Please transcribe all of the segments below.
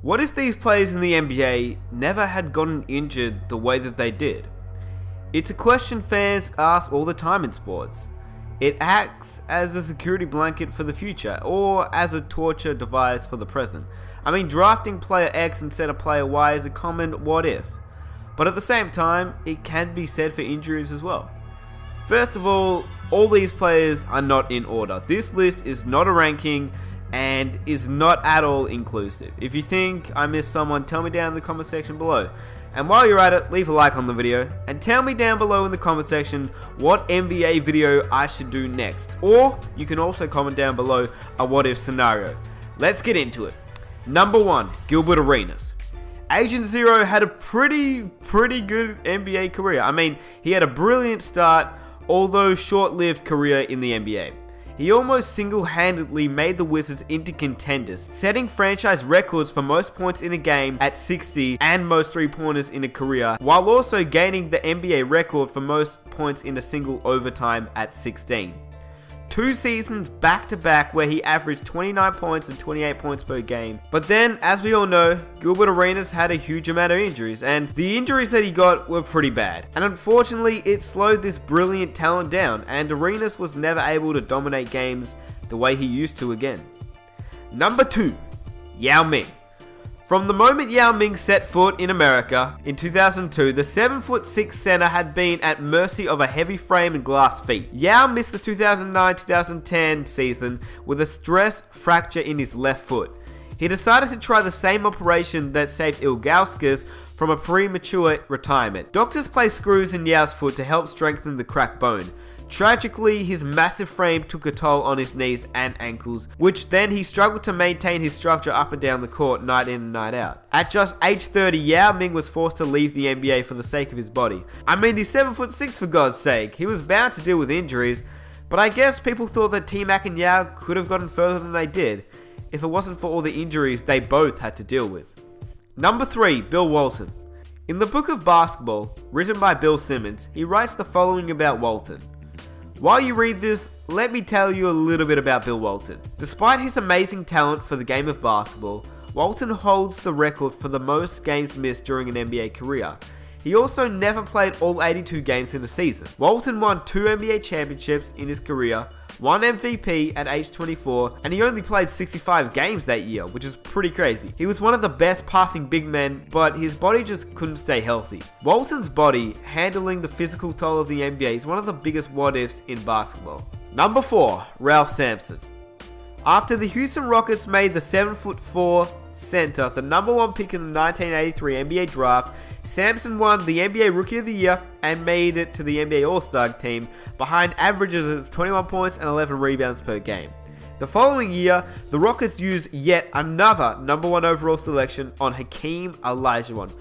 What if these players in the NBA never had gotten injured the way that they did? It's a question fans ask all the time in sports. It acts as a security blanket for the future, or as a torture device for the present. I mean, drafting player X instead of player Y is a common what if. But at the same time, it can be said for injuries as well. First of all these players are not in order. This list is not a ranking and is not at all inclusive. If you think I missed someone, tell me down in the comment section below. And while you're at it, leave a like on the video and tell me down below in the comment section what NBA video I should do next. Or you can also comment down below a what if scenario. Let's get into it. Number 1, Gilbert Arenas. Agent Zero had a pretty good NBA career. I mean, he had a brilliant start, although short-lived career in the NBA. He almost single-handedly made the Wizards into contenders, setting franchise records for most points in a game at 60 and most three-pointers in a career, while also gaining the NBA record for most points in a single overtime at 16. 2 seasons back-to-back where he averaged 29 points and 28 points per game. But then, as we all know, Gilbert Arenas had a huge amount of injuries, and the injuries that he got were pretty bad. And unfortunately, it slowed this brilliant talent down, and Arenas was never able to dominate games the way he used to again. Number 2, Yao Ming. From the moment Yao Ming set foot in America in 2002, the 7'6" center had been at mercy of a heavy frame and glass feet. Yao missed the 2009-2010 season with a stress fracture in his left foot. He decided to try the same operation that saved Ilgauskas from a premature retirement. Doctors placed screws in Yao's foot to help strengthen the cracked bone. Tragically, his massive frame took a toll on his knees and ankles, which then he struggled to maintain his structure up and down the court night in and night out. At just age 30, Yao Ming was forced to leave the NBA for the sake of his body. I mean, he's 7'6" for God's sake. He was bound to deal with injuries, but I guess people thought that T-Mac and Yao could have gotten further than they did, if it wasn't for all the injuries they both had to deal with. Number 3, Bill Walton. In the Book of Basketball, written by Bill Simmons, he writes the following about Walton. While you read this, let me tell you a little bit about Bill Walton. Despite his amazing talent for the game of basketball, Walton holds the record for the most games missed during an NBA career. He also never played all 82 games in a season. Walton won 2 NBA championships in his career, 1 MVP at age 24, and he only played 65 games that year, which is pretty crazy. He was one of the best passing big men, but his body just couldn't stay healthy. Walton's body handling the physical toll of the NBA is one of the biggest what-ifs in basketball. Number 4, Ralph Sampson. After the Houston Rockets made the 7'4" center the number 1 pick in the 1983 NBA draft, Sampson won the NBA Rookie of the Year and made it to the NBA All-Star team behind averages of 21 points and 11 rebounds per game. The following year, the Rockets used yet another number 1 overall selection on Hakeem Olajuwon,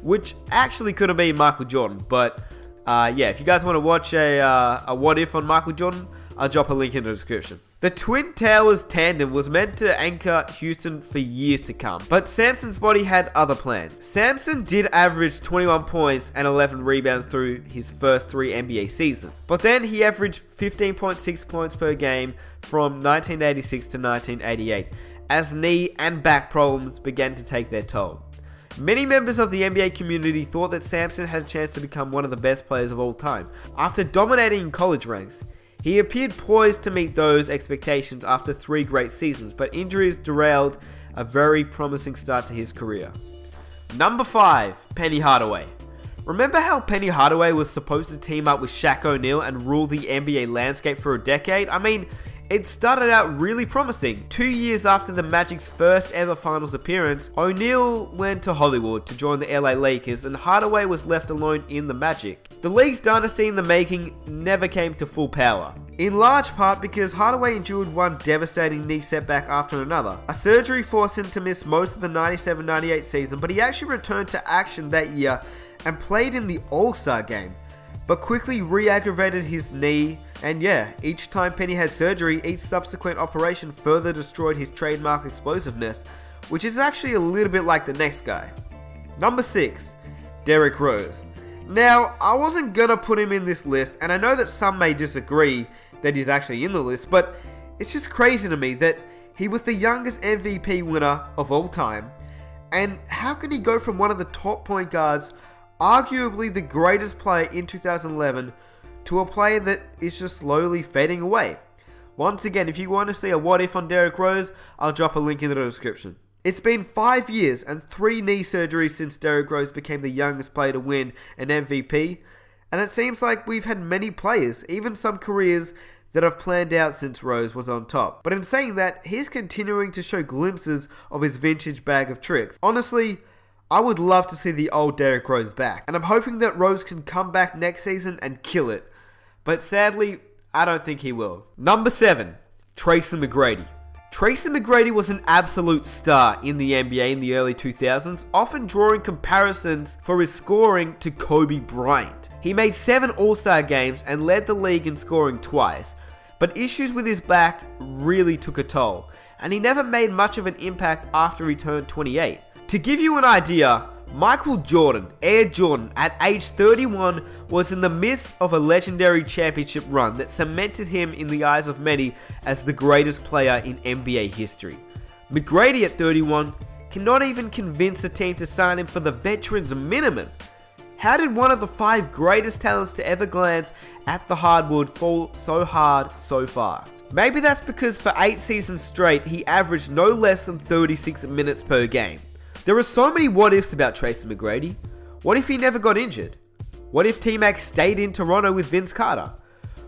which actually could have been Michael Jordan, but yeah, if you guys want to watch a what if on Michael Jordan, I'll drop a link in the description. The Twin Towers tandem was meant to anchor Houston for years to come, but Sampson's body had other plans. Sampson did average 21 points and 11 rebounds through his first 3 NBA seasons, but then he averaged 15.6 points per game from 1986 to 1988, as knee and back problems began to take their toll. Many members of the NBA community thought that Sampson had a chance to become one of the best players of all time. After dominating in college ranks, he appeared poised to meet those expectations after 3 great seasons, but injuries derailed a very promising start to his career. Number 5, Penny Hardaway. Remember how Penny Hardaway was supposed to team up with Shaq O'Neal and rule the NBA landscape for a decade? I mean, it started out really promising. 2 years after the Magic's first ever finals appearance, O'Neal went to Hollywood to join the LA Lakers and Hardaway was left alone in the Magic. The league's dynasty in the making never came to full power, in large part because Hardaway endured one devastating knee setback after another. A surgery forced him to miss most of the 97-98 season, but he actually returned to action that year and played in the All-Star game, but quickly re-aggravated his knee, and yeah, each time Penny had surgery, each subsequent operation further destroyed his trademark explosiveness, which is actually a little bit like the next guy. Number 6, Derrick Rose. Now, I wasn't gonna put him in this list, and I know that some may disagree that he's actually in the list, but it's just crazy to me that he was the youngest MVP winner of all time, And how can he go from one of the top point guards, arguably the greatest player in 2011, to a player that is just slowly fading away? Once again, if you want to see a what if on Derrick Rose, I'll drop a link in the description. It's been 5 years and 3 knee surgeries since Derrick Rose became the youngest player to win an MVP, and it seems like we've had many players, even some careers, that have planned out since Rose was on top. But in saying that, he's continuing to show glimpses of his vintage bag of tricks. Honestly, I would love to see the old Derrick Rose back, and I'm hoping that Rose can come back next season and kill it. But sadly, I don't think he will. Number 7, Tracy McGrady. Tracy McGrady was an absolute star in the NBA in the early 2000s, often drawing comparisons for his scoring to Kobe Bryant. He made 7 All-Star games and led the league in scoring twice, but issues with his back really took a toll, and he never made much of an impact after he turned 28. To give you an idea, Michael Jordan, Air Jordan, at age 31 was in the midst of a legendary championship run that cemented him in the eyes of many as the greatest player in NBA history. McGrady at 31 cannot even convince a team to sign him for the veterans minimum. How did one of the 5 greatest talents to ever glance at the hardwood fall so hard so fast? Maybe that's because for 8 seasons straight he averaged no less than 36 minutes per game. There are so many what ifs about Tracy McGrady. What if he never got injured? What if T-Mac stayed in Toronto with Vince Carter?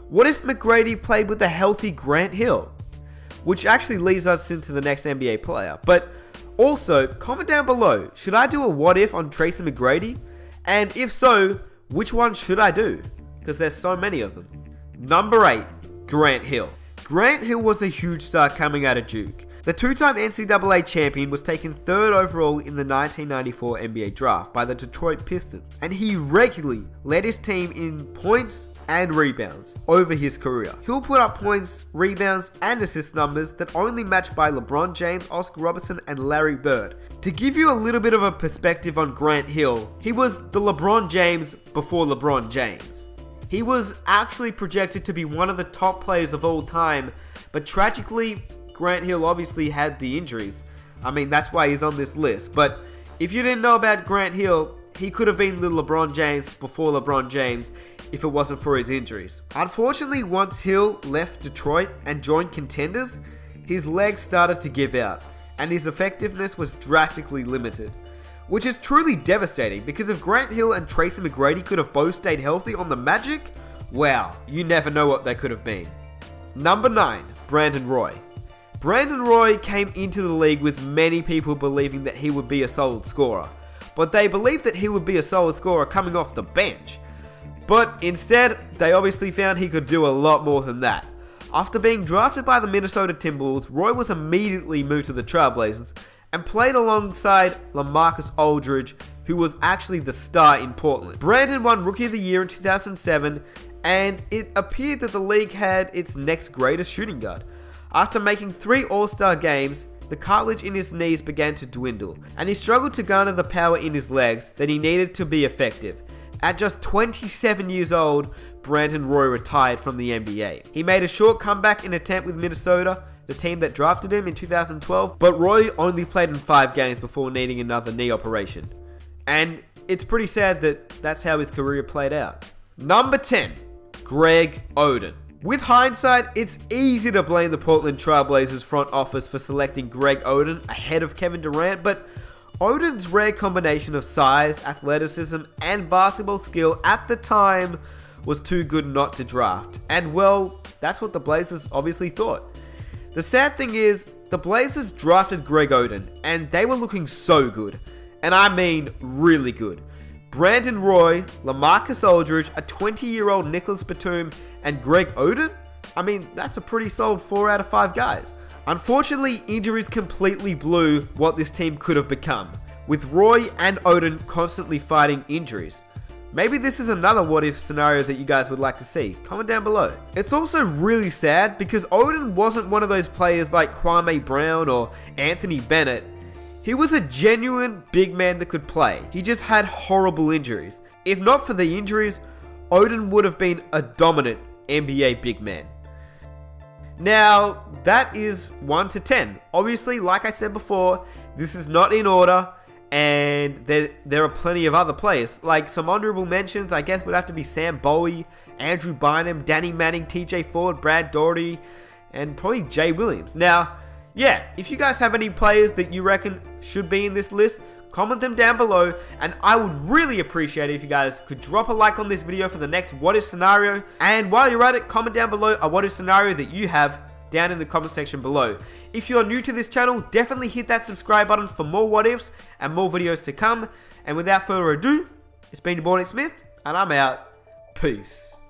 What if McGrady played with a healthy Grant Hill? Which actually leads us into the next NBA player. But also, comment down below, should I do a what if on Tracy McGrady? And if so, which one should I do? Because there's so many of them. Number 8, Grant Hill. Grant Hill was a huge star coming out of Duke. The 2-time NCAA champion was taken 3rd overall in the 1994 NBA draft by the Detroit Pistons, and he regularly led his team in points and rebounds over his career. Hill put up points, rebounds, and assist numbers that only matched by LeBron James, Oscar Robertson, and Larry Bird. To give you a little bit of a perspective on Grant Hill, he was the LeBron James before LeBron James. He was actually projected to be one of the top players of all time, but tragically, Grant Hill obviously had the injuries. I mean, that's why he's on this list. But if you didn't know about Grant Hill, he could have been the LeBron James before LeBron James if it wasn't for his injuries. Unfortunately, once Hill left Detroit and joined contenders, his legs started to give out, and his effectiveness was drastically limited. Which is truly devastating, because if Grant Hill and Tracy McGrady could have both stayed healthy on the Magic, wow, you never know what they could have been. Number 9, Brandon Roy. Brandon Roy came into the league with many people believing that he would be a solid scorer, but they believed that he would be a solid scorer coming off the bench. But instead, they obviously found he could do a lot more than that. After being drafted by the Minnesota Timberwolves, Roy was immediately moved to the Trailblazers and played alongside LaMarcus Aldridge, who was actually the star in Portland. Brandon won Rookie of the Year in 2007, and it appeared that the league had its next greatest shooting guard. After making 3 All-Star games, the cartilage in his knees began to dwindle, and he struggled to garner the power in his legs that he needed to be effective. At just 27 years old, Brandon Roy retired from the NBA. He made a short comeback in attempt with Minnesota, the team that drafted him in 2012, but Roy only played in 5 games before needing another knee operation. And it's pretty sad that that's how his career played out. Number 10, Greg Oden. With hindsight, it's easy to blame the Portland Trailblazers front office for selecting Greg Oden ahead of Kevin Durant, but Oden's rare combination of size, athleticism, and basketball skill at the time was too good not to draft. And well, that's what the Blazers obviously thought. The sad thing is, the Blazers drafted Greg Oden, and they were looking so good. And I mean really good. Brandon Roy, LaMarcus Aldridge, a 20-year-old Nicholas Batum, and Greg Oden? I mean, that's a pretty solid 4 out of 5 guys. Unfortunately, injuries completely blew what this team could have become, with Roy and Oden constantly fighting injuries. Maybe this is another what-if scenario that you guys would like to see. Comment down below. It's also really sad because Oden wasn't one of those players like Kwame Brown or Anthony Bennett. He was a genuine big man that could play. He just had horrible injuries. If not for the injuries, Oden would have been a dominant NBA big man. Now, that is 1 to 10. Obviously, like I said before, this is not in order, And there are plenty of other players. Like some honorable mentions, I guess would have to be Sam Bowie, Andrew Bynum, Danny Manning, TJ Ford, Brad Daugherty, and probably Jay Williams. Now, yeah, if you guys have any players that you reckon should be in this list, comment them down below, and I would really appreciate it if you guys could drop a like on this video for the next what if scenario. And while you're at it, comment down below a what if scenario that you have down in the comment section below. If you're new to this channel, definitely hit that subscribe button for more what ifs and more videos to come. And without further ado, it's been your boy Nick Smith, and I'm out. Peace.